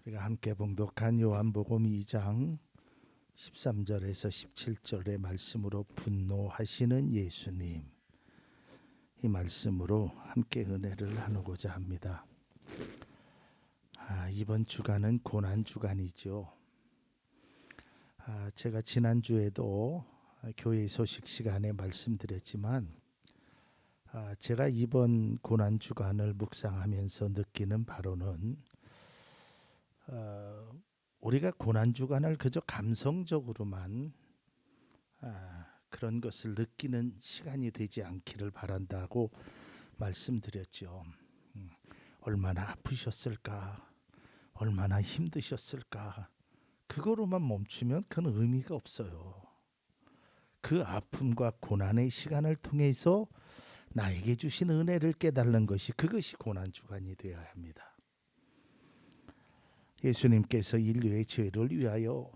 우리가 함께 봉독한 요한복음 2장 13절에서 17절의 말씀으로 분노하시는 예수님, 이 말씀으로 함께 은혜를 나누고자 합니다. 이번 주간은 고난 주간이죠. 제가 지난주에도 교회 소식 시간에 말씀드렸지만 제가 이번 고난 주간을 묵상하면서 느끼는 바로는 우리가 고난 주간을 그저 감성적으로만 그런 것을 느끼는 시간이 되지 않기를 바란다고 말씀드렸죠. 얼마나 아프셨을까, 얼마나 힘드셨을까, 그거로만 멈추면 그건 의미가 없어요. 그 아픔과 고난의 시간을 통해서 나에게 주신 은혜를 깨달는 것이, 그것이 고난 주간이 되어야 합니다. 예수님께서 인류의 죄를 위하여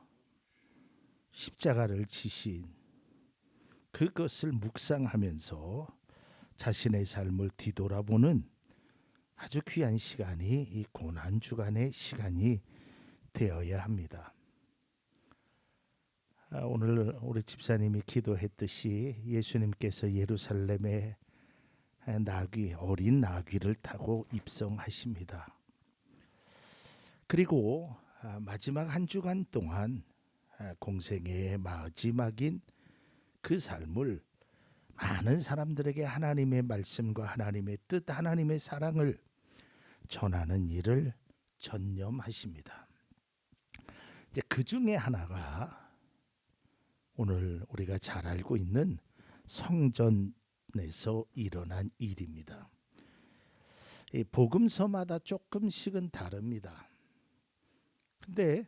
십자가를 지신 그것을 묵상하면서 자신의 삶을 뒤돌아보는 아주 귀한 시간이 이 고난 주간의 시간이 되어야 합니다. 오늘 우리 집사님이 기도했듯이 예수님께서 예루살렘에 어린 나귀를 타고 입성하십니다. 그리고 마지막 한 주간 동안 공생애의 마지막인 그 삶을 많은 사람들에게 하나님의 말씀과 하나님의 뜻, 하나님의 사랑을 전하는 일을 전념하십니다. 이제 그 중에 하나가 오늘 우리가 잘 알고 있는 성전에서 일어난 일입니다. 이 복음서마다 조금씩은 다릅니다. 근데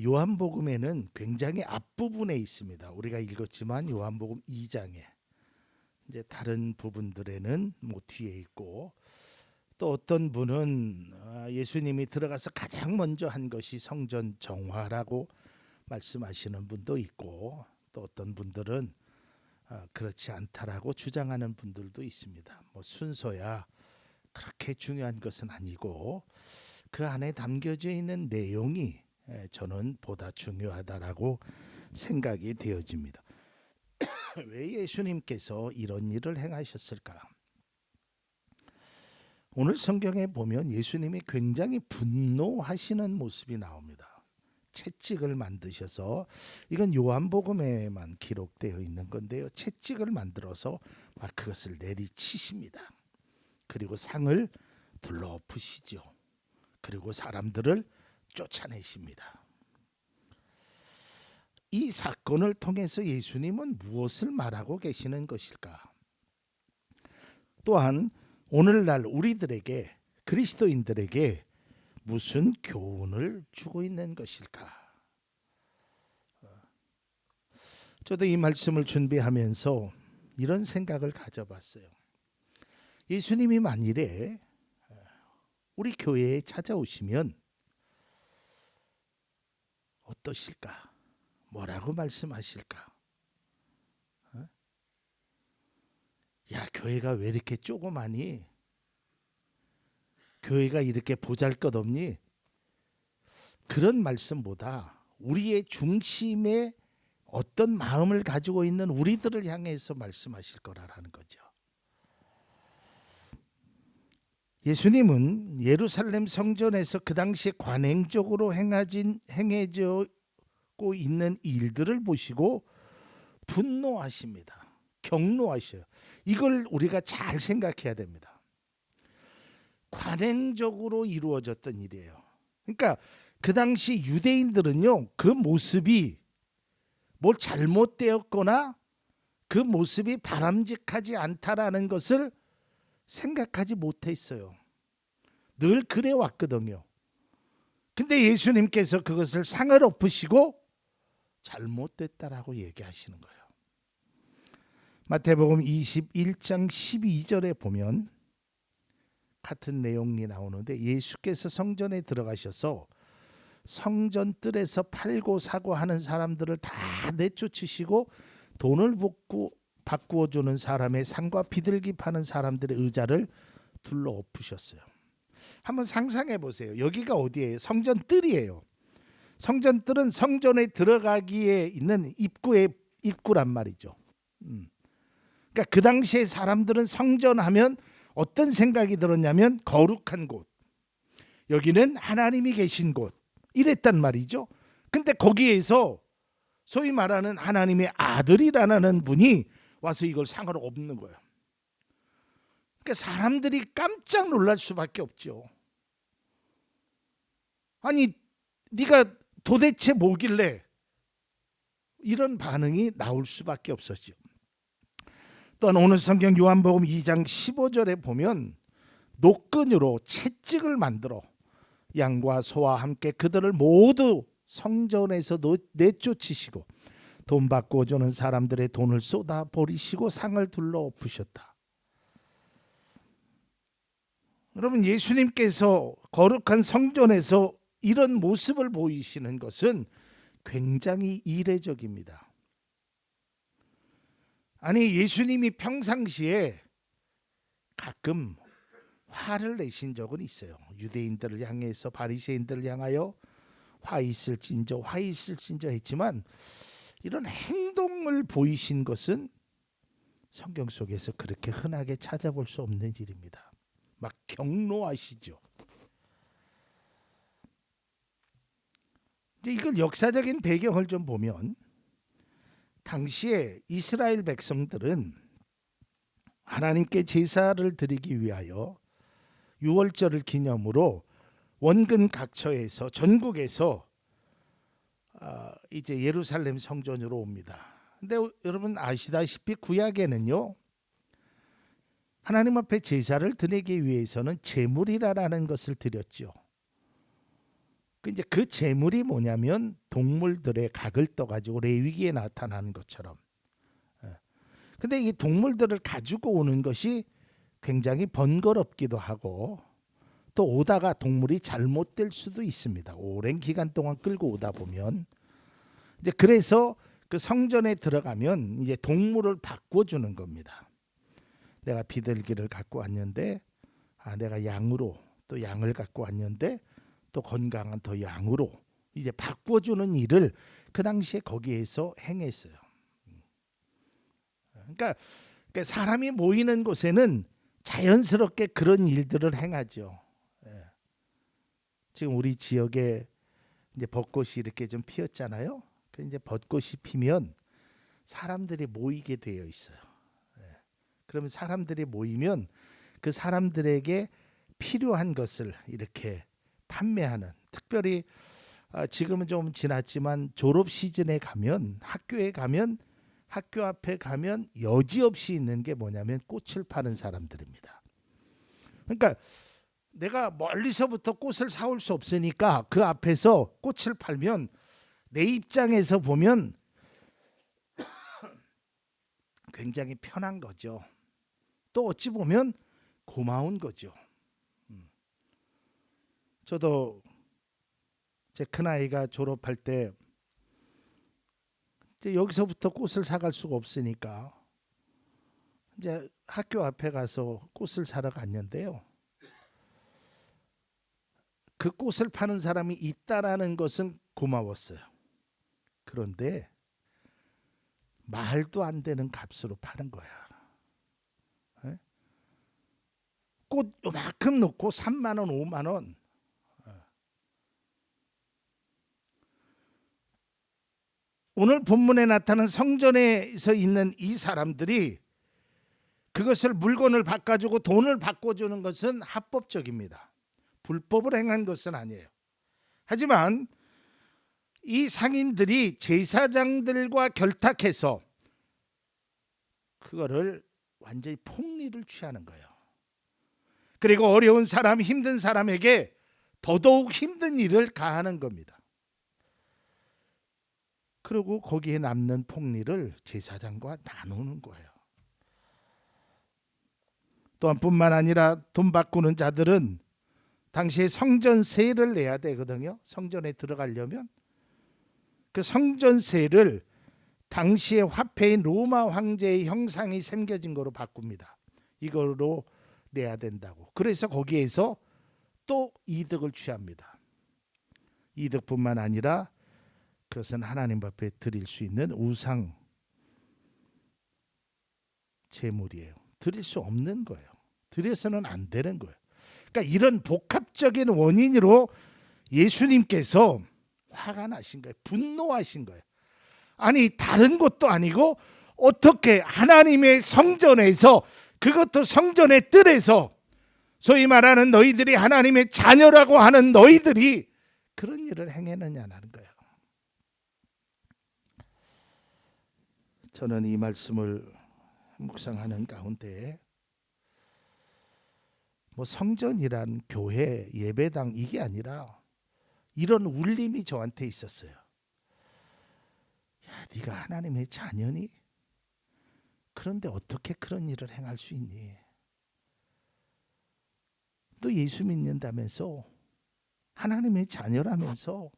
요한복음에는 굉장히 앞부분에 있습니다. 우리가 읽었지만 요한복음 2장에 이제 다른 부분들에는 뒤에 있고, 또 어떤 분은 예수님이 들어가서 가장 먼저 한 것이 성전 정화라고 말씀하시는 분도 있고, 또 어떤 분들은 그렇지 않다라고 주장하는 분들도 있습니다. 순서야 그렇게 중요한 것은 아니고 그 안에 담겨져 있는 내용이 저는 보다 중요하다라고 생각이 되어집니다. 왜 예수님께서 이런 일을 행하셨을까? 오늘 성경에 보면 예수님이 굉장히 분노하시는 모습이 나옵니다. 채찍을 만드셔서, 이건 요한복음에만 기록되어 있는 건데요, 채찍을 만들어서 막 그것을 내리치십니다. 그리고 상을 둘러엎으시죠. 그리고 사람들을 쫓아내십니다. 이 사건을 통해서 예수님은 무엇을 말하고 계시는 것일까? 또한 오늘날 우리들에게, 그리스도인들에게 무슨 교훈을 주고 있는 것일까? 저도 이 말씀을 준비하면서 이런 생각을 가져봤어요. 예수님이 만일에 우리 교회에 찾아오시면 어떠실까? 뭐라고 말씀하실까? 야, 교회가 왜 이렇게 조그마니? 교회가 이렇게 보잘것없니? 그런 말씀보다 우리의 중심에 어떤 마음을 가지고 있는 우리들을 향해서 말씀하실 거라는 거죠. 예수님은 예루살렘 성전에서 그 당시에 관행적으로 행해지고 있는 일들을 보시고 분노하십니다. 경노하셔요. 이걸 우리가 잘 생각해야 됩니다. 관행적으로 이루어졌던 일이에요. 그러니까 그 당시 유대인들은요, 그 모습이 뭘 잘못되었거나 그 모습이 바람직하지 않다라는 것을 생각하지 못했어요. 늘 그래 왔거든요. 근데 예수님께서 그것을 상을 엎으시고 잘못됐다라고 얘기하시는 거예요. 마태복음 21장 12절에 보면 같은 내용이 나오는데, 예수께서 성전에 들어가셔서 성전 뜰에서 팔고 사고 하는 사람들을 다 내쫓으시고 돈을 바꾸어 주는 사람의 상과 비둘기 파는 사람들의 의자를 둘러 엎으셨어요. 한번 상상해 보세요. 여기가 어디예요? 성전 뜰이에요. 성전 뜰은 성전에 들어가기에 있는 입구의 입구란 말이죠. 그러니까 그 당시에 사람들은 성전하면 어떤 생각이 들었냐면 거룩한 곳, 여기는 하나님이 계신 곳 이랬단 말이죠. 근데 거기에서 소위 말하는 하나님의 아들이라는 분이 와서 이걸 상을 엎는 거예요. 그러니까 사람들이 깜짝 놀랄 수밖에 없죠. 아니 네가 도대체 뭐길래, 이런 반응이 나올 수밖에 없었죠. 또한 오늘 성경 요한복음 2장 15절에 보면 노끈으로 채찍을 만들어 양과 소와 함께 그들을 모두 성전에서 내쫓으시고 돈 받고 주는 사람들의 돈을 쏟아 버리시고 상을 둘러 엎으셨다. 여러분, 예수님께서 거룩한 성전에서 이런 모습을 보이시는 것은 굉장히 이례적입니다. 아니, 예수님이 평상시에 가끔 화를 내신 적은 있어요. 유대인들을 향해서, 바리새인들을 향하여 화 있을진저 했지만 이런 행동을 보이신 것은 성경 속에서 그렇게 흔하게 찾아볼 수 없는 일입니다. 막 경노하시죠. 이제 이걸 역사적인 배경을 좀 보면, 당시에 이스라엘 백성들은 하나님께 제사를 드리기 위하여 유월절을 기념으로 원근 각처에서, 전국에서 이제 예루살렘 성전으로 옵니다. 근데 여러분 아시다시피 구약에는요, 하나님 앞에 제사를 드리기 위해서는 제물이라는 것을 드렸죠. 이제 그 제물이 뭐냐면 동물들의 각을 떠가지고 레위기에 나타나는 것처럼. 근데 이 동물들을 가지고 오는 것이 굉장히 번거롭기도 하고, 또 오다가 동물이 잘못될 수도 있습니다. 오랜 기간 동안 끌고 오다 보면. 이제 그래서 그 성전에 들어가면 이제 동물을 바꿔주는 겁니다. 내가 비둘기를 갖고 왔는데, 내가 양으로, 또 양을 갖고 왔는데 또 건강한 더 양으로 이제 바꿔주는 일을 그 당시에 거기에서 행했어요. 그러니까 사람이 모이는 곳에는 자연스럽게 그런 일들을 행하죠. 지금 우리 지역에 이제 벚꽃이 이렇게 좀 피었잖아요. 그 이제 벚꽃이 피면 사람들이 모이게 되어 있어요. 그러면 사람들이 모이면 그 사람들에게 필요한 것을 이렇게 판매하는, 특별히 지금은 좀 지났지만 졸업 시즌에 가면, 학교에 가면, 학교 앞에 가면 여지없이 있는 게 뭐냐면 꽃을 파는 사람들입니다. 그러니까 내가 멀리서부터 꽃을 사올 수 없으니까 그 앞에서 꽃을 팔면 내 입장에서 보면 굉장히 편한 거죠. 또 어찌 보면 고마운 거죠. 저도 제 큰아이가 졸업할 때 이제 여기서부터 꽃을 사갈 수가 없으니까 이제 학교 앞에 가서 꽃을 사러 갔는데요. 그 꽃을 파는 사람이 있다라는 것은 고마웠어요. 그런데 말도 안 되는 값으로 파는 거야. 꽃 요만큼 놓고 3만 원, 5만 원. 오늘 본문에 나타난 성전에서 있는 이 사람들이 그것을 물건을 바꿔주고 돈을 바꿔주는 것은 합법적입니다. 불법을 행한 것은 아니에요. 하지만 이 상인들이 제사장들과 결탁해서 그거를 완전히 폭리를 취하는 거예요. 그리고 어려운 사람, 힘든 사람에게 더더욱 힘든 일을 가하는 겁니다. 그리고 거기에 남는 폭리를 제사장과 나누는 거예요. 또한 뿐만 아니라 돈 바꾸는 자들은 당시에 성전세를 내야 되거든요. 성전에 들어가려면 그 성전세를 당시의 화폐인 로마 황제의 형상이 새겨진 거로 바꿉니다. 이거로 내야 된다고. 그래서 거기에서 또 이득을 취합니다. 이득뿐만 아니라 그것은 하나님 앞에 드릴 수 있는 우상 제물이에요. 드릴 수 없는 거예요. 드려서는 안 되는 거예요. 그러니까 이런 복합적인 원인으로 예수님께서 화가 나신 거예요. 분노하신 거예요. 아니 다른 것도 아니고 어떻게 하나님의 성전에서, 그것도 성전의 뜰에서, 소위 말하는 너희들이 하나님의 자녀라고 하는 너희들이 그런 일을 행했느냐는 거예요. 저는 이 말씀을 묵상하는 가운데 뭐 성전이란 교회, 예배당 이게 아니라 이런 울림이 저한테 있었어요. 야, 네가 하나님의 자녀니? 그런데 어떻게 그런 일을 행할 수 있니? 너 예수 믿는다면서, 하나님의 자녀라면서,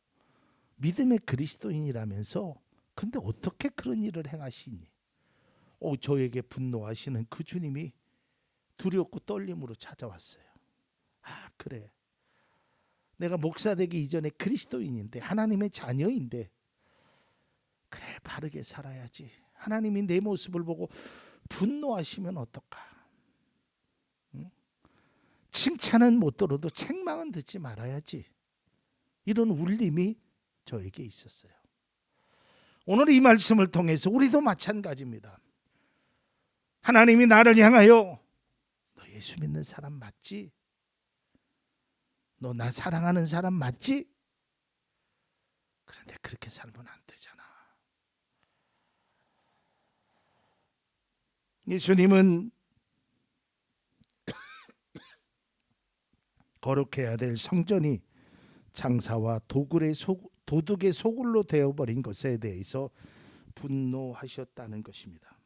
믿음의 그리스도인이라면서, 근데 어떻게 그런 일을 행하시니? 저에게 분노하시는 그 주님이 두렵고 떨림으로 찾아왔어요. 아, 그래. 내가 목사 되기 이전에 그리스도인인데, 하나님의 자녀인데, 그래, 바르게 살아야지. 하나님이 내 모습을 보고 분노하시면 어떨까? 응? 칭찬은 못 들어도 책망은 듣지 말아야지. 이런 울림이 저에게 있었어요. 오늘 이 말씀을 통해서 우리도 마찬가지입니다. 하나님이 나를 향하여 너 예수 믿는 사람 맞지? 너 나 사랑하는 사람 맞지? 그런데 그렇게 살면 안 되잖아. 예수님은 거룩해야 될 성전이 장사와 도둑의 소굴로 되어버린 것에 대해서 분노하셨다는 것입니다.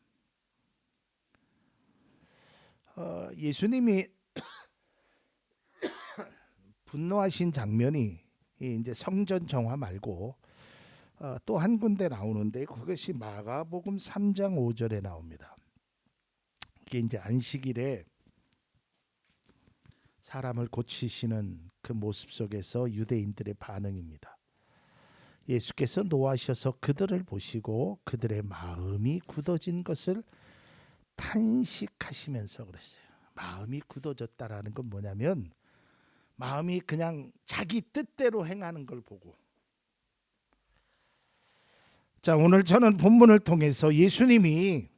예수님이 분노하신 장면이 이제 성전 정화 말고 또 한 군데 나오는데, 그것이 마가복음 3장 5절에 나옵니다. 이게 이제 안식일에 사람을 고치시는 그 모습 속에서 유대인들의 반응입니다. 예수께서 노하셔서 그들을 보시고 그들의 마음이 굳어진 것을 탄식하시면서 그랬어요. 마음이 굳어졌다라는 건 뭐냐면, 마음이 그냥 자기 뜻대로 행하는 걸 보고. 자, 오늘 저는 본문을 통해서 예수님이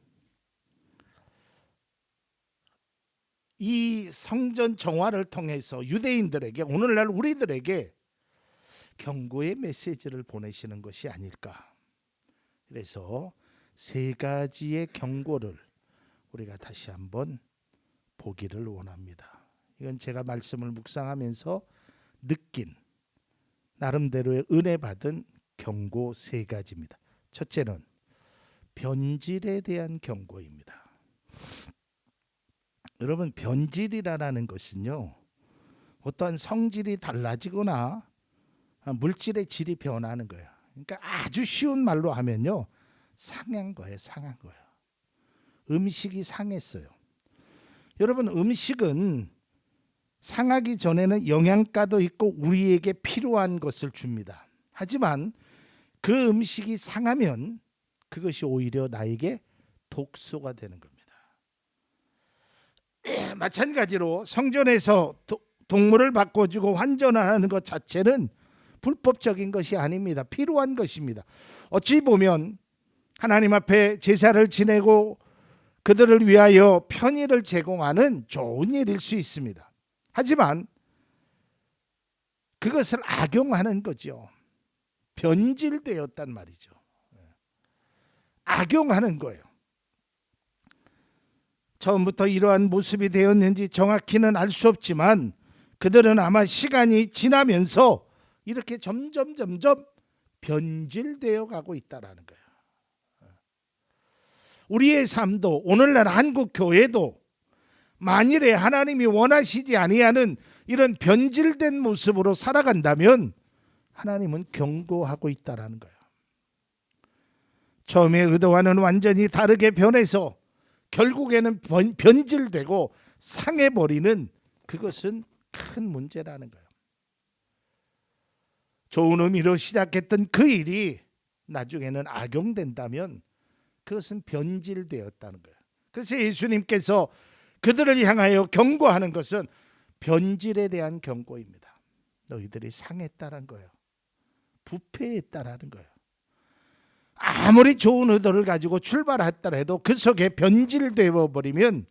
이 성전 정화를 통해서 유대인들에게, 오늘날 우리들에게 경고의 메시지를 보내시는 것이 아닐까. 그래서 세 가지의 경고를 우리가 다시 한번 보기를 원합니다. 이건 제가 말씀을 묵상하면서 느낀, 나름대로의 은혜 받은 경고 세 가지입니다. 첫째는 변질에 대한 경고입니다. 여러분, 변질이라는 것은요, 어떠한 성질이 달라지거나 물질의 질이 변하는 거예요. 그러니까 아주 쉬운 말로 하면요, 상한 거예요. 상한 거예요. 음식이 상했어요. 여러분, 음식은 상하기 전에는 영양가도 있고 우리에게 필요한 것을 줍니다. 하지만 그 음식이 상하면 그것이 오히려 나에게 독소가 되는 겁니다. 마찬가지로 성전에서 동물을 바꿔주고 환전하는 것 자체는 불법적인 것이 아닙니다. 필요한 것입니다. 어찌 보면 하나님 앞에 제사를 지내고 그들을 위하여 편의를 제공하는 좋은 일일 수 있습니다. 하지만 그것을 악용하는 거죠. 변질되었단 말이죠. 악용하는 거예요. 처음부터 이러한 모습이 되었는지 정확히는 알 수 없지만 그들은 아마 시간이 지나면서 이렇게 점점 변질되어 가고 있다라는 거예요. 우리의 삶도, 오늘날 한국 교회도 만일에 하나님이 원하시지 아니하는 이런 변질된 모습으로 살아간다면 하나님은 경고하고 있다라는 거예요. 처음에 의도와는 완전히 다르게 변해서 결국에는 변질되고 상해버리는, 그것은 큰 문제라는 거예요. 좋은 의미로 시작했던 그 일이 나중에는 악용된다면 그것은 변질되었다는 거예요. 그래서 예수님께서 그들을 향하여 경고하는 것은 변질에 대한 경고입니다. 너희들이 상했다는 거예요. 부패했다라는 거예요. 아무리 좋은 의도를 가지고 출발했더라도 그 속에 변질되어 버리면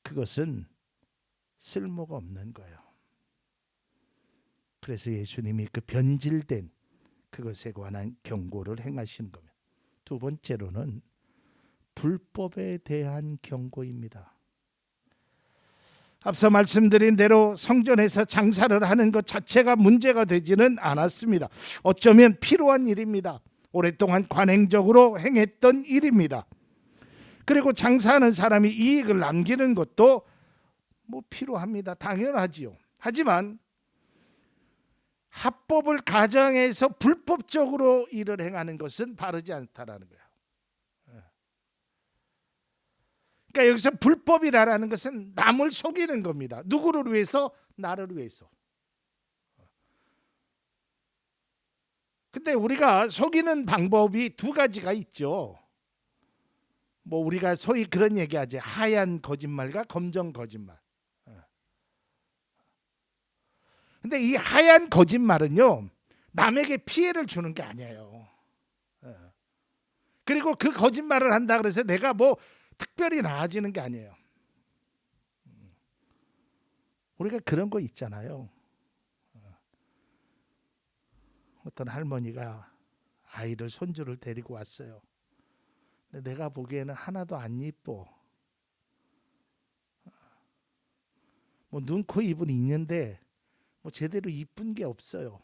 그것은 쓸모가 없는 거예요. 그래서 예수님이 그 변질된 그것에 관한 경고를 행하시는 겁니다. 두 번째로는 불법에 대한 경고입니다. 앞서 말씀드린 대로 성전에서 장사를 하는 것 자체가 문제가 되지는 않았습니다. 어쩌면 필요한 일입니다. 오랫동안 관행적으로 행했던 일입니다. 그리고 장사하는 사람이 이익을 남기는 것도 필요합니다. 당연하지요. 하지만 합법을 가정해서 불법적으로 일을 행하는 것은 바르지 않다라는 거예요. 그러니까 여기서 불법이라는 것은 남을 속이는 겁니다. 누구를 위해서? 나를 위해서. 근데 우리가 속이는 방법이 두 가지가 있죠. 우리가 소위 그런 얘기하지. 하얀 거짓말과 검정 거짓말. 근데 이 하얀 거짓말은요, 남에게 피해를 주는 게 아니에요. 그리고 그 거짓말을 한다 그래서 내가 특별히 나아지는 게 아니에요. 우리가 그런 거 있잖아요. 어떤 할머니가 아이를, 손주를 데리고 왔어요. 근데 내가 보기에는 하나도 안 이뻐. 눈, 코, 입은 있는데 제대로 이쁜 게 없어요.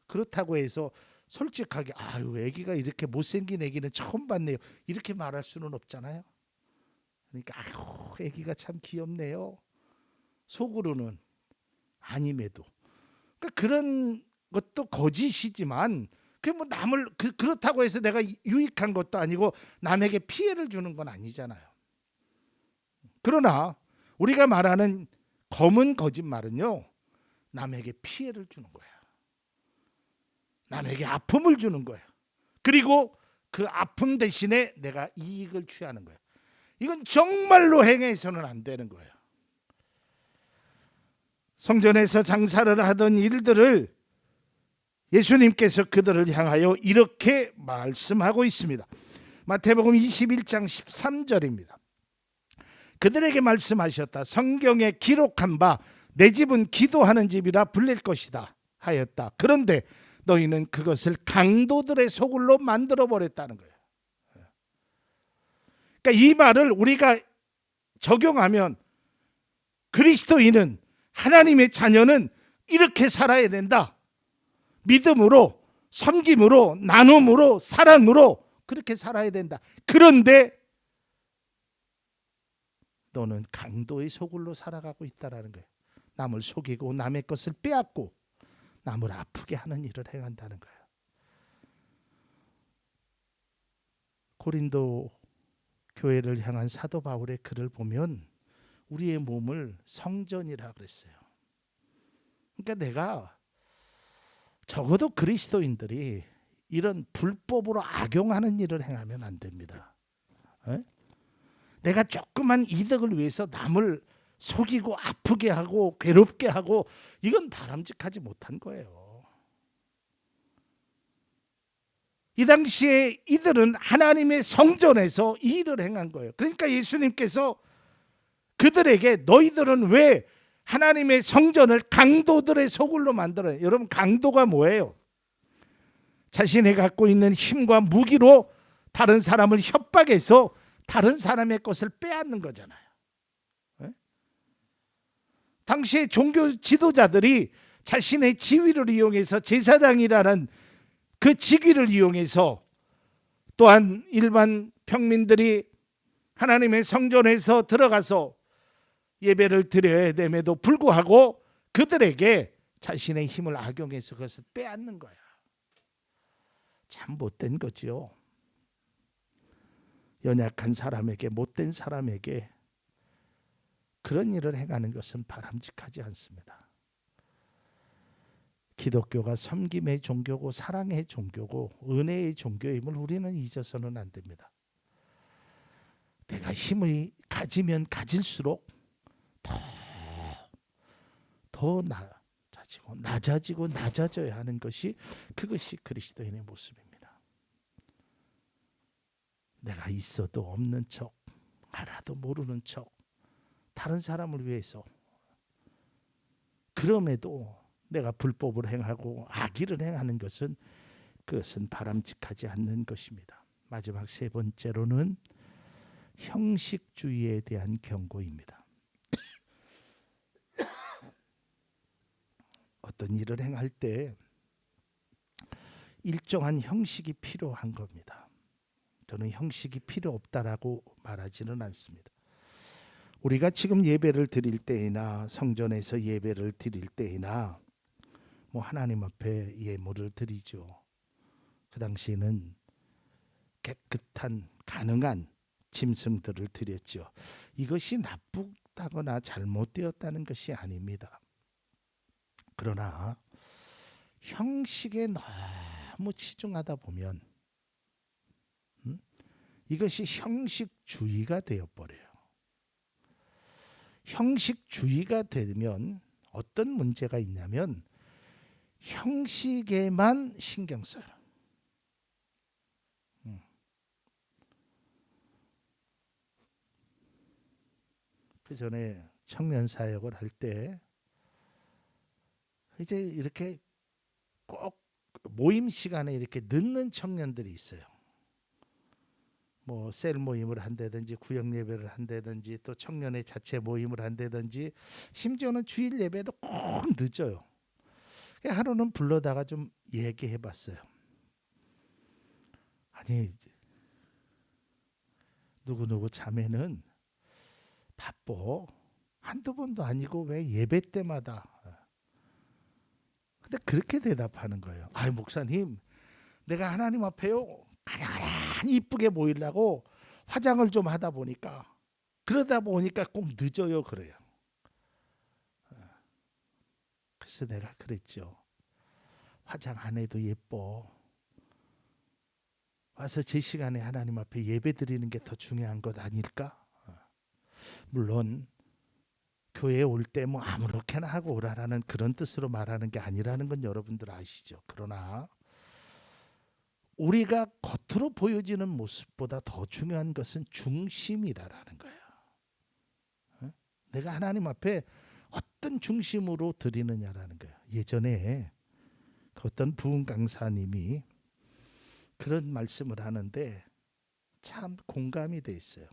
그렇다고 해서 솔직하게 아유, 애기가 이렇게 못생긴 애기는 처음 봤네요, 이렇게 말할 수는 없잖아요. 그러니까 아유, 애기가 참 귀엽네요. 속으로는 아님에도. 그러니까 그런 것도 거짓이지만 그게 남을 그렇다고 해서 내가 유익한 것도 아니고 남에게 피해를 주는 건 아니잖아요. 그러나 우리가 말하는 검은 거짓말은요, 남에게 피해를 주는 거야. 남에게 아픔을 주는 거야. 그리고 그 아픔 대신에 내가 이익을 취하는 거야. 이건 정말로 행해서는 안 되는 거예요. 성전에서 장사를 하던 일들을 예수님께서 그들을 향하여 이렇게 말씀하고 있습니다. 마태복음 21장 13절입니다. 그들에게 말씀하셨다. 성경에 기록한 바 내 집은 기도하는 집이라 불릴 것이다 하였다. 그런데 너희는 그것을 강도들의 소굴로 만들어 버렸다는 거예요. 그러니까 이 말을 우리가 적용하면 그리스도인은, 하나님의 자녀는 이렇게 살아야 된다. 믿음으로, 섬김으로, 나눔으로, 사랑으로 그렇게 살아야 된다. 그런데 너는 강도의 소굴로 살아가고 있다라는 거예요. 남을 속이고 남의 것을 빼앗고 남을 아프게 하는 일을 행한다는 거예요. 고린도 교회를 향한 사도 바울의 글을 보면 우리의 몸을 성전이라 그랬어요. 그러니까 내가 적어도 그리스도인들이 이런 불법으로 악용하는 일을 행하면 안 됩니다. 내가 조그만 이득을 위해서 남을 속이고 아프게 하고 괴롭게 하고, 이건 바람직하지 못한 거예요. 이 당시에 이들은 하나님의 성전에서 이 일을 행한 거예요. 그러니까 예수님께서 그들에게 너희들은 왜 하나님의 성전을 강도들의 소굴로 만들어요? 여러분, 강도가 뭐예요? 자신이 갖고 있는 힘과 무기로 다른 사람을 협박해서 다른 사람의 것을 빼앗는 거잖아요. 당시의 종교 지도자들이 자신의 지위를 이용해서, 제사장이라는 그 직위를 이용해서, 또한 일반 평민들이 하나님의 성전에서 들어가서 예배를 드려야 됨에도 불구하고 그들에게 자신의 힘을 악용해서 그것을 빼앗는 거야. 참 못된 거지요. 연약한 사람에게, 못된 사람에게 그런 일을 행하는 것은 바람직하지 않습니다. 기독교가 섬김의 종교고 사랑의 종교고 은혜의 종교임을 우리는 잊어서는 안 됩니다. 내가 힘을 가지면 가질수록 더 낮아지고 낮아져야 하는 것이, 그것이 그리스도인의 모습입니다. 내가 있어도 없는 척, 하나도 모르는 척, 다른 사람을 위해서, 그럼에도 내가 불법을 행하고 악의를 행하는 것은, 그것은 바람직하지 않는 것입니다. 마지막 세 번째로는 형식주의에 대한 경고입니다. 어떤 일을 행할 때 일정한 형식이 필요한 겁니다. 저는 형식이 필요 없다라고 말하지는 않습니다. 우리가 지금 예배를 드릴 때이나 성전에서 예배를 드릴 때이나 하나님 앞에 예물을 드리죠. 그 당시에는 깨끗한 가능한 짐승들을 드렸죠. 이것이 나쁘다거나 잘못되었다는 것이 아닙니다. 그러나 형식에 너무 치중하다 보면 이것이 형식주의가 되어버려요. 형식주의가 되면 어떤 문제가 있냐면 형식에만 신경 써요. 그 전에 청년 사역을 할 때 이제 이렇게 꼭 모임 시간에 이렇게 늦는 청년들이 있어요. 셀 모임을 한다든지 구역 예배를 한다든지 또 청년의 자체 모임을 한다든지 심지어는 주일 예배도 꼭 늦어요. 하루는 불러다가 좀 얘기해 봤어요. 아니, 누구누구 자매는 바빠. 한두 번도 아니고 왜 예배 때마다. 근데 그렇게 대답하는 거예요. 아이, 목사님, 내가 하나님 앞에요 가라가라 이쁘게 보이려고 화장을 좀 하다 보니까, 그러다 보니까 꼭 늦어요, 그래요. 그래서 내가 그랬죠. 화장 안 해도 예뻐. 와서 제 시간에 하나님 앞에 예배 드리는 게 더 중요한 것 아닐까? 물론 교회에 올 때 아무렇게나 하고 오라라는 그런 뜻으로 말하는 게 아니라는 건 여러분들 아시죠. 그러나 우리가 겉으로 보여지는 모습보다 더 중요한 것은 중심이라는 거예요. 내가 하나님 앞에 어떤 중심으로 드리느냐라는 거예요. 예전에 어떤 부흥 강사님이 그런 말씀을 하는데 참 공감이 돼 있어요.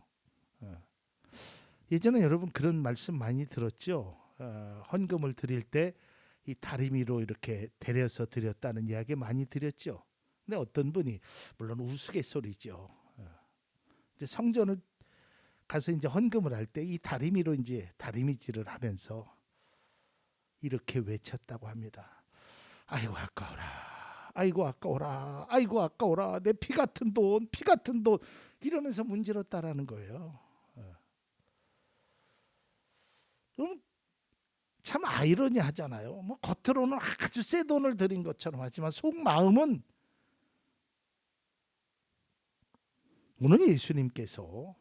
예전에 여러분 그런 말씀 많이 들었죠. 헌금을 드릴 때 이 다리미로 이렇게 데려서 드렸다는 이야기 많이 드렸죠. 근데 어떤 분이, 물론 우스갯소리죠. 이제 성전을 가서 이제 헌금을 할 때 이 다리미로 이제 다리미질을 하면서 이렇게 외쳤다고 합니다. 아이고 아까워라, 아이고 아까워라, 아이고 아까워라, 내 피 같은 돈, 피 같은 돈, 이러면서 문질렀다라는 거예요. 참 아이러니하잖아요. 겉으로는 아주 새 돈을 드린 것처럼 하지만 속마음은, 오늘 예수님께서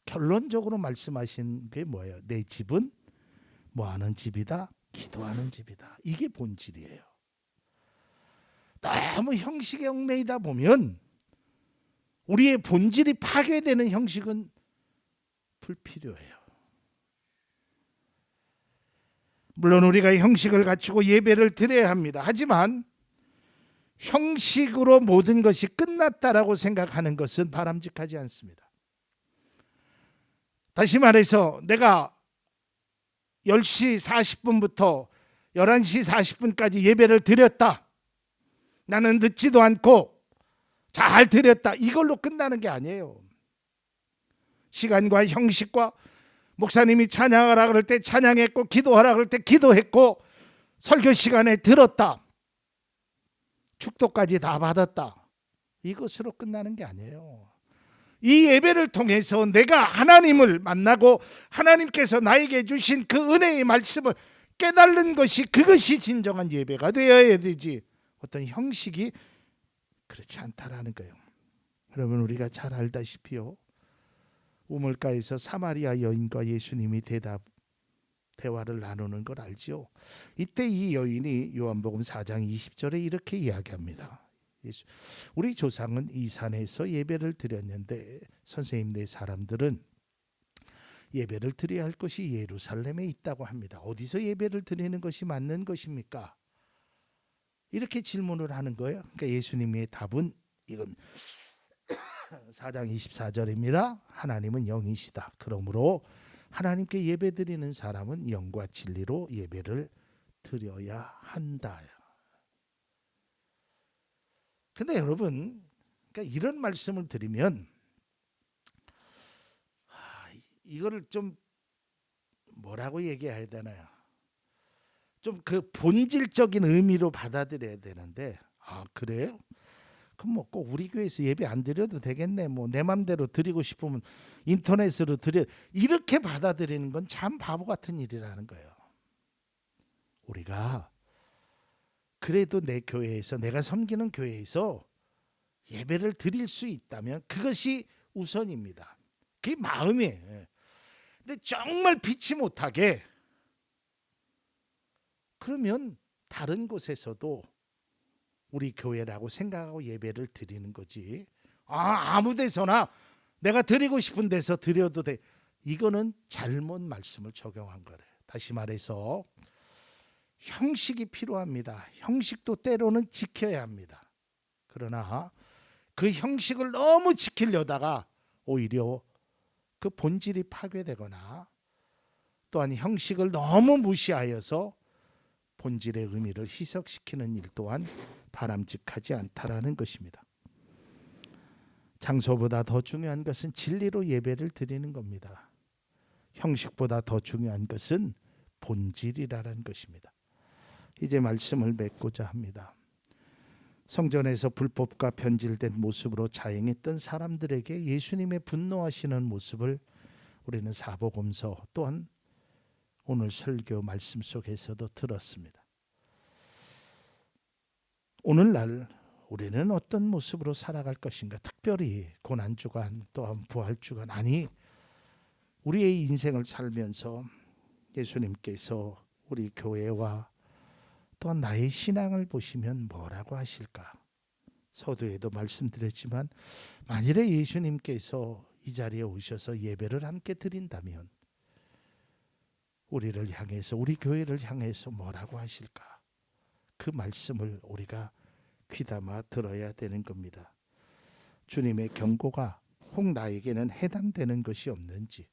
결론적으로 말씀하신 게 뭐예요? 내 집은 뭐하는 집이다? 기도하는 집이다. 이게 본질이에요. 너무 형식에 얽매이다 보면 우리의 본질이 파괴되는 형식은 불필요해요. 물론 우리가 형식을 갖추고 예배를 드려야 합니다. 하지만 형식으로 모든 것이 끝났다라고 생각하는 것은 바람직하지 않습니다. 다시 말해서 내가 10시 40분부터 11시 40분까지 예배를 드렸다. 나는 늦지도 않고 잘 드렸다. 이걸로 끝나는 게 아니에요. 시간과 형식과 목사님이 찬양하라 그럴 때 찬양했고, 기도하라 그럴 때 기도했고, 설교 시간에 들었다, 축도까지 다 받았다, 이것으로 끝나는 게 아니에요. 이 예배를 통해서 내가 하나님을 만나고 하나님께서 나에게 주신 그 은혜의 말씀을 깨달는 것이 그것이 진정한 예배가 되어야 되지 어떤 형식이 그렇지 않다라는 거예요. 여러분 우리가 잘 알다시피요. 우물가에서 사마리아 여인과 예수님이 대화를 나누는 걸 알지요. 이때 이 여인이 요한복음 4장 20절에 이렇게 이야기합니다. 우리 조상은 이 산에서 예배를 드렸는데 선생님 네 사람들은 예배를 드려야 할 것이 예루살렘에 있다고 합니다. 어디서 예배를 드리는 것이 맞는 것입니까? 이렇게 질문을 하는 거예요. 그러니까 예수님의 답은 이건 4장 24절입니다. 하나님은 영이시다. 그러므로 하나님께 예배드리는 사람은 영과 진리로 예배를 드려야 한다. 근데 여러분, 그러니까 이런 말씀을 드리면 이거를 좀 뭐라고 얘기해야 되나요? 좀 그 본질적인 의미로 받아들여야 되는데 그래요? 그럼 뭐 꼭 우리 교회에서 예배 안 드려도 되겠네. 뭐 내 맘대로 드리고 싶으면 인터넷으로 드려. 이렇게 받아들이는 건 참 바보 같은 일이라는 거예요. 우리가 그래도 내 교회에서 내가 섬기는 교회에서 예배를 드릴 수 있다면 그것이 우선입니다. 그게 마음이에요. 근데 정말 피치 못하게 그러면 다른 곳에서도 우리 교회라고 생각하고 예배를 드리는 거지. 아무 데서나 내가 드리고 싶은 데서 드려도 돼. 이거는 잘못 말씀을 적용한 거래. 다시 말해서 형식이 필요합니다. 형식도 때로는 지켜야 합니다. 그러나 그 형식을 너무 지키려다가 오히려 그 본질이 파괴되거나 또한 형식을 너무 무시하여서 본질의 의미를 희석시키는 일 또한 바람직하지 않다라는 것입니다. 장소보다 더 중요한 것은 진리로 예배를 드리는 겁니다. 형식보다 더 중요한 것은 본질이라는 것입니다. 이제 말씀을 맺고자 합니다. 성전에서 불법과 변질된 모습으로 자행했던 사람들에게 예수님의 분노하시는 모습을 우리는 사복음서 또한 오늘 설교 말씀 속에서도 들었습니다. 오늘날 우리는 어떤 모습으로 살아갈 것인가? 특별히 고난주간 또한 부활주간 우리의 인생을 살면서 예수님께서 우리 교회와 또한 나의 신앙을 보시면 뭐라고 하실까? 서두에도 말씀드렸지만 만일에 예수님께서 이 자리에 오셔서 예배를 함께 드린다면 우리를 향해서 우리 교회를 향해서 뭐라고 하실까? 그 말씀을 우리가 귀담아 들어야 되는 겁니다. 주님의 경고가 혹 나에게는 해당되는 것이 없는지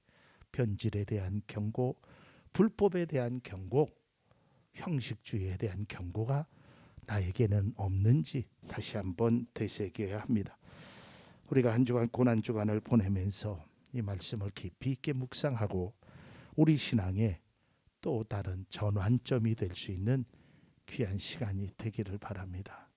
변질에 대한 경고, 불법에 대한 경고, 형식주의에 대한 경고가 나에게는 없는지 다시 한번 되새겨야 합니다. 우리가 한 주간 고난주간을 보내면서 이 말씀을 깊이 있게 묵상하고 우리 신앙의 또 다른 전환점이 될 수 있는 귀한 시간이 되기를 바랍니다.